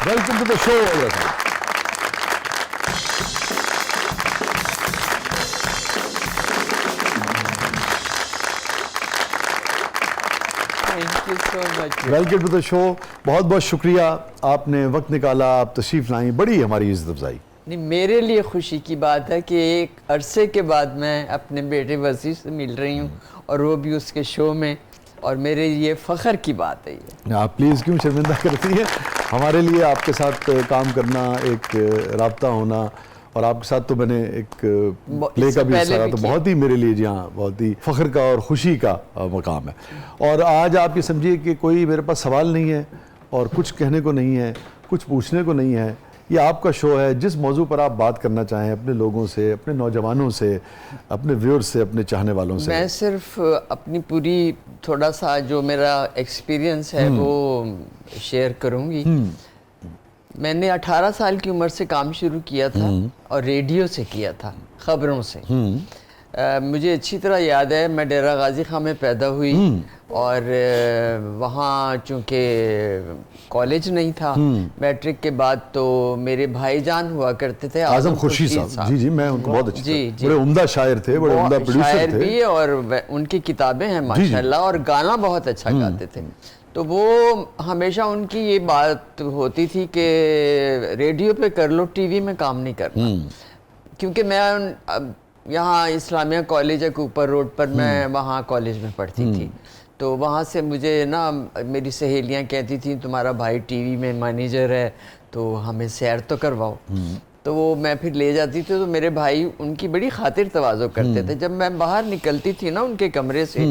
Welcome to the show. Thank you so much. Welcome to the show. بہت بہت شکریہ آپ نے وقت نکالا, آپ تشریف لائیں, بڑی ہماری عزت افزائی. نہیں, میرے لیے خوشی کی بات ہے کہ ایک عرصے کے بعد میں اپنے بیٹے وسیع سے مل رہی ہوں اور وہ بھی اس کے شو میں, اور میرے لیے فخر کی بات ہے یہ. آپ پلیز کیوں شرمندہ کرتی ہیں؟ ہمارے لیے آپ کے ساتھ کام کرنا, ایک رابطہ ہونا, اور آپ کے ساتھ تو میں نے ایک پلے کا بھی حصہ رہا, تو بہت ہی میرے لیے جی ہاں بہت ہی فخر کا اور خوشی کا مقام ہے. اور آج آپ یہ سمجھیے کہ کوئی میرے پاس سوال نہیں ہے اور کچھ کہنے کو نہیں ہے, کچھ پوچھنے کو نہیں ہے. یہ آپ کا شو ہے, جس موضوع پر آپ بات کرنا چاہیں اپنے لوگوں سے, اپنے نوجوانوں سے, اپنے ویورز سے, اپنے چاہنے والوں سے. میں صرف اپنی پوری تھوڑا سا جو میرا ایکسپیرینس ہے وہ شیئر کروں گی. میں نے 18 سال کی عمر سے کام شروع کیا تھا اور ریڈیو سے کیا تھا, خبروں سے. مجھے اچھی طرح یاد ہے, میں ڈیرہ غازی خان میں پیدا ہوئی اور وہاں چونکہ کالج نہیں تھا, میٹرک کے بعد تو میرے بھائی جان ہوا کرتے تھے, اعظم خورشید صاحب. جی جی, میں ان کو بہت اچھی بڑے عمدہ شاعر تھے, بڑے عمدہ پروڈیوسر شاعر تھے بھی, اور ان کی کتابیں ہیں ماشاءاللہ, اور گانا بہت اچھا گاتے تھے. تو وہ ہمیشہ ان کی یہ بات ہوتی تھی کہ ریڈیو پہ کر لو, ٹی وی میں کام نہیں کرنا. کیونکہ میں یہاں اسلامیہ کالج ہے کوپر روڈ پر, میں وہاں کالج میں پڑھتی تھی, تو وہاں سے مجھے نا میری سہیلیاں کہتی تھیں تمہارا بھائی ٹی وی میں مینیجر ہے تو ہمیں سیر تو کرواؤ. تو وہ میں پھر لے جاتی تھی, تو میرے بھائی ان کی بڑی خاطر تواضع کرتے تھے. جب میں باہر نکلتی تھی نا ان کے کمرے سے,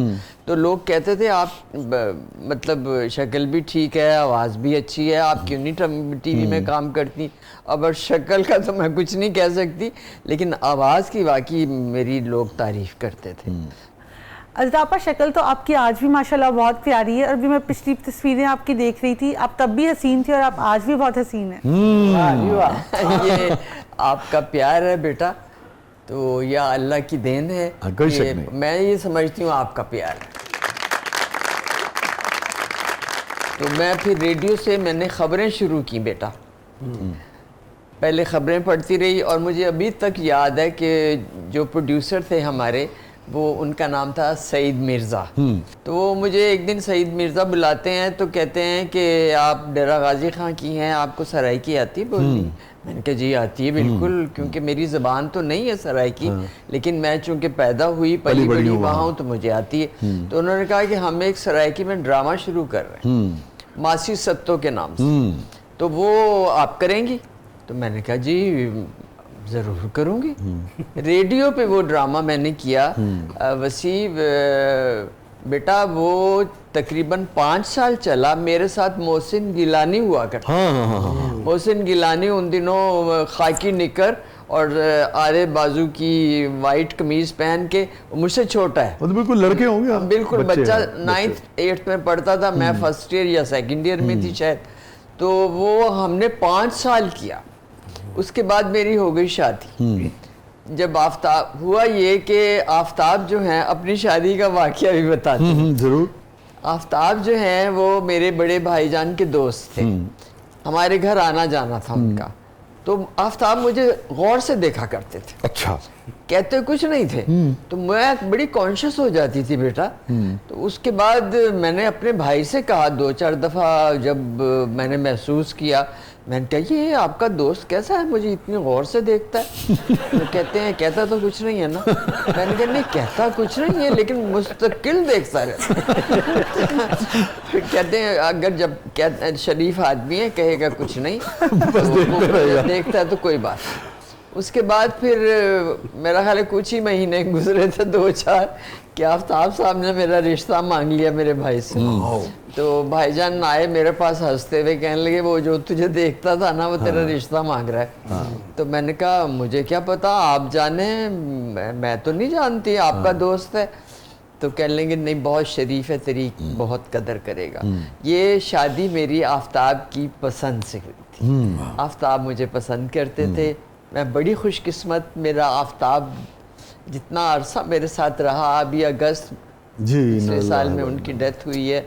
تو لوگ کہتے تھے آپ مطلب شکل بھی ٹھیک ہے, آواز بھی اچھی ہے, آپ کیوں نہیں ٹی وی میں کام کرتی. اب شکل کا تو میں کچھ نہیں کہہ سکتی, لیکن آواز کی واقعی میری لوگ تعریف کرتے تھے. الطاف شکل تو آپ کی آج بھی ماشاءاللہ بہت پیاری ہے, اور بھی میں پچھلی تصویریں آپ کی دیکھ رہی تھی, آپ تب بھی حسین تھی اور آپ آج بھی بہت حسین ہیں. یہ آپ کا پیار ہے بیٹا, تو یا اللہ کی دین ہے, میں یہ سمجھتی ہوں آپ کا پیار ہے. تو میں پھر ریڈیو سے میں نے خبریں شروع کی بیٹا, پہلے خبریں پڑھتی رہی, اور مجھے ابھی تک یاد ہے کہ جو پروڈیوسر تھے ہمارے, وہ ان کا نام تھا سعید مرزا. تو وہ مجھے ایک دن سعید مرزا بلاتے ہیں, تو کہتے ہیں کہ آپ ڈیرہ غازی خان کی ہیں, آپ کو سرائکی آتی ہے بولنی؟ میں نے کہا جی آتی ہے بالکل, کیونکہ میری زبان تو نہیں ہے سرائکی, لیکن میں چونکہ پیدا ہوئی پلی بڑی وہاں ہوں تو مجھے آتی ہے. تو انہوں نے کہا کہ ہم ایک سرائکی میں ڈرامہ شروع کر رہے ہیں ماسی ستو کے نام سے, تو وہ آپ کریں گی؟ تو میں نے کہا جی ضرور کروں گی. ریڈیو پہ وہ ڈرامہ میں نے کیا. وسیع بیٹا وہ تقریباً 5 سال چلا. میرے ساتھ محسن گیلانی ہوا کرتا. محسن گیلانی ان دنوں خاکی نکر اور آرے بازو کی وائٹ قمیض پہن کے, مجھ سے چھوٹا ہے, بالکل لڑکے ہوں گے, بالکل بچہ 9th 8th میں پڑھتا تھا, میں فرسٹ ایئر یا سیکنڈ ایئر میں تھی شاید. تو وہ ہم نے 5 سال کیا. اس کے بعد میری ہو گئی شادی. جب آفتاب ہوا یہ کہ آفتاب جو ہیں, اپنی شادی کا واقعہ بھی بتاتے ہیں ضرور. آفتاب جو ہیں وہ میرے بڑے بھائی جان کے دوست تھے, ہمارے گھر آنا جانا تھا ان کا. تو آفتاب مجھے غور سے دیکھا کرتے تھے, اچھا کہتے کچھ نہیں تھے, تو میں بڑی کانشیس ہو جاتی تھی بیٹا. تو اس کے بعد میں نے اپنے بھائی سے کہا 2-4 دفعہ, جب میں نے محسوس کیا, میں نے کہا یہ آپ کا دوست کیسا ہے, مجھے اتنی غور سے دیکھتا ہے. تو کہتے ہیں کہتا تو کچھ نہیں ہے نا. میں نے کہا نہیں کہتا کچھ نہیں ہے, لیکن مستقل دیکھتا رہتا. کہتے ہیں اگر جب شریف آدمی ہے کہے گا کچھ نہیں, دیکھتا ہے تو کوئی بات نہیں. اس کے بعد پھر میرا خیال ہے کچھ ہی مہینے گزرے تھے 2-4 کہ آفتاب صاحب نے میرا رشتہ مانگ لیا میرے بھائی سے. تو بھائی جان آئے میرے پاس ہنستے ہوئے, کہنے لگے وہ جو تجھے دیکھتا تھا نا وہ تیرا رشتہ مانگ رہا ہے. تو میں نے کہا مجھے کیا پتا, آپ جانیں, میں تو نہیں جانتی, آپ کا دوست ہے. تو کہنے لگے نہیں بہت شریف ہے, تیری بہت قدر کرے گا. یہ شادی میری آفتاب کی پسند سے ہوئی تھی. آفتاب مجھے پسند کرتے تھے. میں بڑی خوش قسمت, میرا آفتاب جتنا عرصہ میرے ساتھ رہا, ابھی اگست پچھلے سال میں ان کی ڈیتھ ہوئی ہے.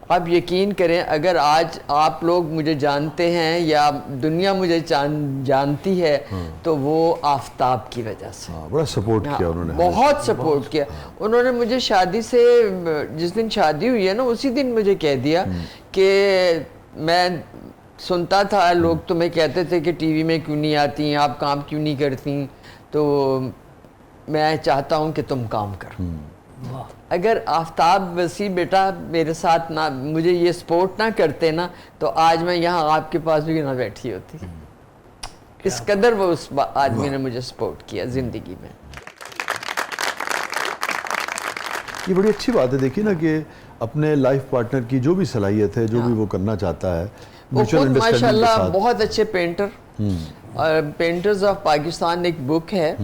آپ یقین کریں اگر آج آپ لوگ مجھے جانتے ہیں یا دنیا مجھے جانتی ہے تو وہ آفتاب کی وجہ سے. بڑا سپورٹ کیا انہوں نے, بہت سپورٹ کیا انہوں نے مجھے. شادی سے جس دن شادی ہوئی ہے نا اسی دن مجھے کہہ دیا کہ میں سنتا تھا لوگ تمہیں کہتے تھے کہ ٹی وی میں کیوں نہیں آتی, آپ کام کیوں نہیں کرتی, تو میں چاہتا ہوں کہ تم کام کرو. اگر آفتاب وسیع بیٹا میرے ساتھ نہ مجھے یہ سپورٹ نہ کرتے نا تو آج میں یہاں آپ کے پاس بھی نہ بیٹھی ہوتی. اس قدر وہ اس آدمی نے مجھے سپورٹ کیا زندگی میں. یہ بڑی اچھی بات ہے دیکھیے نا کہ اپنے لائف پارٹنر کی جو بھی صلاحیت ہے, جو بھی وہ کرنا چاہتا ہے, وہ خود ماشاءاللہ بہت اچھے پینٹر, اور پینٹرز آف پاکستان ایک بک ہے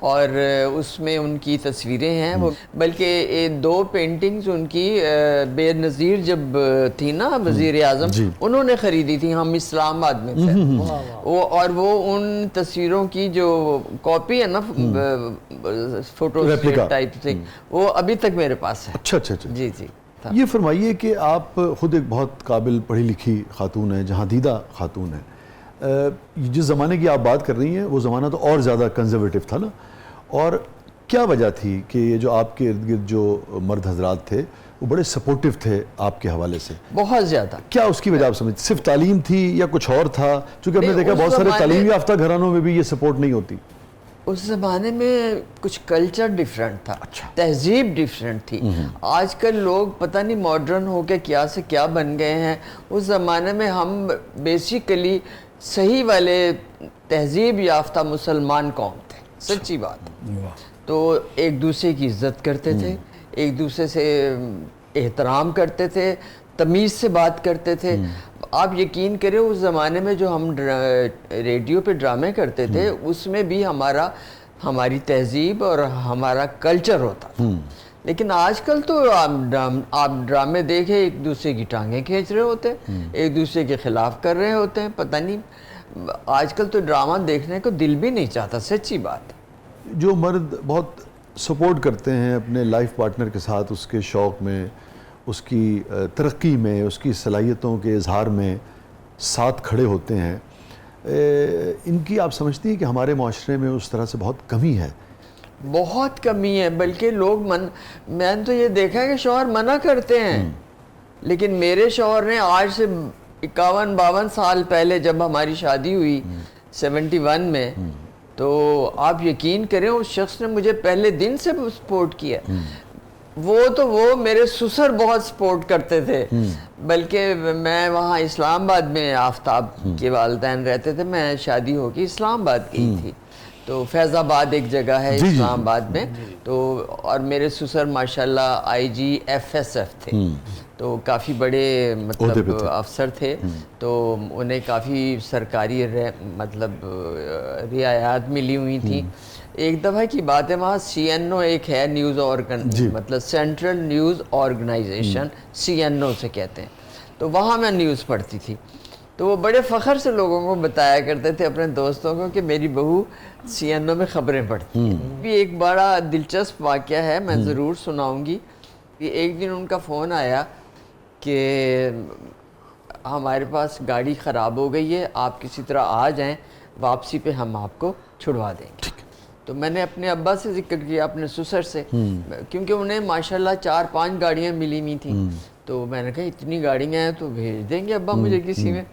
اور اس میں ان کی تصویریں ہیں. وہ بلکہ 2 پینٹنگز ان کی بے نظیر جب تھی نا وزیر اعظم, انہوں نے خریدی تھی, ہم اسلام آباد میں تھے وہ, اور وہ ان تصویروں کی جو کاپی ہے نا فوٹو ٹائپ سے, وہ ابھی تک میرے پاس ہے. اچھا اچھا اچھا. جی جی. یہ فرمائیے کہ آپ خود ایک بہت قابل پڑھی لکھی خاتون ہیں, جہاں دیدہ خاتون ہیں. جس زمانے کی آپ بات کر رہی ہیں وہ زمانہ تو اور زیادہ کنزرویٹو تھا نا, اور کیا وجہ تھی کہ یہ جو آپ کے ارد گرد جو مرد حضرات تھے وہ بڑے سپورٹیو تھے آپ کے حوالے سے؟ بہت زیادہ. کیا اس کی وجہ آپ سمجھتے, صرف تعلیم تھی یا کچھ اور تھا؟ چونکہ ہم نے دیکھا بہت سارے تعلیم یافتہ گھرانوں میں بھی یہ سپورٹ نہیں ہوتی. اس زمانے میں کچھ کلچر ڈیفرنٹ تھا, تہذیب ڈیفرنٹ تھی. آج کل لوگ پتہ نہیں ماڈرن ہو کے کیا سے کیا بن گئے ہیں. اس زمانے میں ہم بیسیکلی صحیح والے تہذیب یافتہ مسلمان قوم تھے, سچی بات. تو ایک دوسرے کی عزت کرتے تھے, ایک دوسرے سے احترام کرتے تھے, تمیز سے بات کرتے تھے. آپ یقین کریں اس زمانے میں جو ہم ریڈیو پہ ڈرامے کرتے تھے اس میں بھی ہماری تہذیب اور ہمارا کلچر ہوتا تھا. لیکن آج کل تو آپ ڈرامے دیکھیں ایک دوسرے کی ٹانگیں کھینچ رہے ہوتے ہیں, ایک دوسرے کے خلاف کر رہے ہوتے ہیں. پتہ نہیں آج کل تو ڈرامہ دیکھنے کو دل بھی نہیں چاہتا, سچی بات. جو مرد بہت سپورٹ کرتے ہیں اپنے لائف پارٹنر کے ساتھ اس کے شوق میں, اس کی ترقی میں, اس کی صلاحیتوں کے اظہار میں ساتھ کھڑے ہوتے ہیں, ان کی آپ سمجھتی ہیں کہ ہمارے معاشرے میں اس طرح سے بہت کمی ہے؟ بہت کمی ہے. بلکہ لوگ میں نے تو یہ دیکھا ہے کہ شوہر منع کرتے ہیں, لیکن میرے شوہر نے آج سے 51-52 سال پہلے جب ہماری شادی ہوئی 71 میں, تو آپ یقین کریں اس شخص نے مجھے پہلے دن سے سپورٹ کیا. وہ میرے سسر بہت سپورٹ کرتے تھے. بلکہ میں وہاں اسلام آباد میں آفتاب کے والدین رہتے تھے, میں شادی ہو کے اسلام آباد گئی تھی. تو فیض آباد ایک جگہ ہے اسلام آباد میں, تو اور میرے سسر ماشاءاللہ IGFSF تھے, تو کافی بڑے مطلب افسر تھے. تو انہیں کافی سرکاری مطلب رعایات ملی ہوئی تھیں. ایک دفعہ کی بات ہے, وہاں CNO ایک ہے نیوز مطلب سینٹرل نیوز آرگنائزیشن, CNO سے کہتے ہیں. تو وہاں میں نیوز پڑھتی تھی, تو وہ بڑے فخر سے لوگوں کو بتایا کرتے تھے اپنے دوستوں کو کہ میری بہو CNO میں خبریں پڑھتی ہیں. بھی ایک بڑا دلچسپ واقعہ ہے, میں ضرور سناؤں گی. ایک دن ان کا فون آیا کہ ہمارے پاس گاڑی خراب ہو گئی ہے, آپ کسی طرح آ جائیں, واپسی پہ ہم آپ کو چھڑوا دیں گے. تو میں نے اپنے ابا سے ذکر کیا, اپنے سسر سے, کیونکہ انہیں ماشاءاللہ 4-5 گاڑیاں ملی ہوئی تھیں. تو میں نے کہا اتنی گاڑیاں ہیں تو بھیج دیں گے ابا مجھے کسی میں.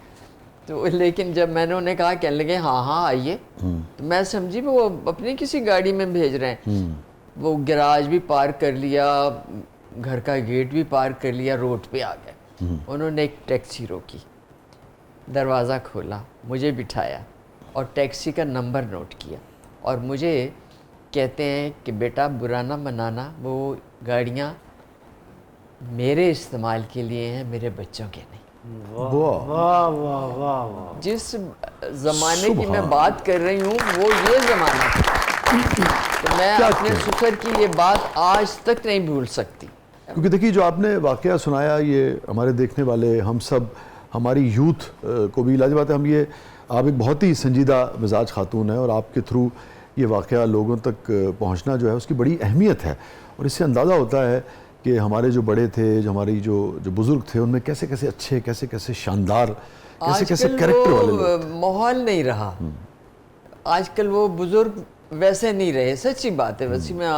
تو لیکن جب میں نے انہیں کہا, کہنے لگے ہاں آئیے, تو میں سمجھی وہ اپنی کسی گاڑی میں بھیج رہے ہیں. وہ گراج بھی پارک کر لیا, گھر کا گیٹ بھی پارک کر لیا, روڈ پہ آ گئے. انہوں نے ایک ٹیکسی روکی, دروازہ کھولا, مجھے بٹھایا اور ٹیکسی کا نمبر نوٹ کیا, اور مجھے کہتے ہیں کہ بیٹا برا نہ منانا, وہ گاڑیاں میرے استعمال کے لیے ہیں, میرے بچوں کے نہیں. جس زمانے کی میں بات کر رہی ہوں وہ یہ زمانہ تھا. تو میں اپنے سسر کی یہ بات آج تک نہیں بھول سکتی. کیونکہ دیکھیے جو آپ نے واقعہ سنایا, یہ ہمارے دیکھنے والے ہم سب, ہماری یوتھ کو بھی لازم بات ہے. ہم یہ آپ ایک بہت ہی سنجیدہ مزاج خاتون ہیں, اور آپ کے تھرو یہ واقعہ لوگوں تک پہنچنا جو ہے اس کی بڑی اہمیت ہے. اور اس سے اندازہ ہوتا ہے کہ ہمارے جو بڑے تھے، جو ہماری جو بزرگ تھے، ان میں کیسے کیسے اچھے، کیسے کیسے شاندار، کیسے کیسے کریکٹر والے لوگ. ماحول نہیں رہا آج کل، وہ بزرگ ویسے نہیں رہے. سچی بات ہے. ویسے میں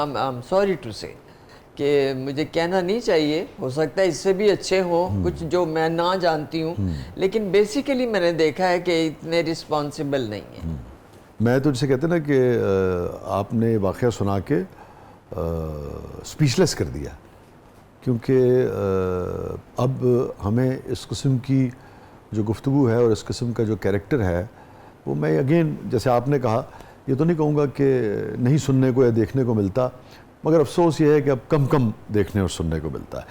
سوری ٹو سے کہ مجھے کہنا نہیں چاہیے، ہو سکتا ہے اس سے بھی اچھے ہوں کچھ جو میں نہ جانتی ہوں، لیکن بیسیکلی میں نے دیکھا ہے کہ اتنے رسپانسیبل نہیں ہیں. میں تو جسے کہتے ہیں نا کہ آپ نے واقعہ سنا کے اسپیچ لیس کر دیا، کیونکہ اب ہمیں اس قسم کی جو گفتگو ہے اور اس قسم کا جو کیریکٹر ہے وہ، میں اگین جیسے آپ نے کہا، یہ تو نہیں کہوں گا کہ نہیں سننے کو یا دیکھنے کو ملتا، مگر افسوس یہ ہے کہ اب کم دیکھنے اور سننے کو ملتا ہے.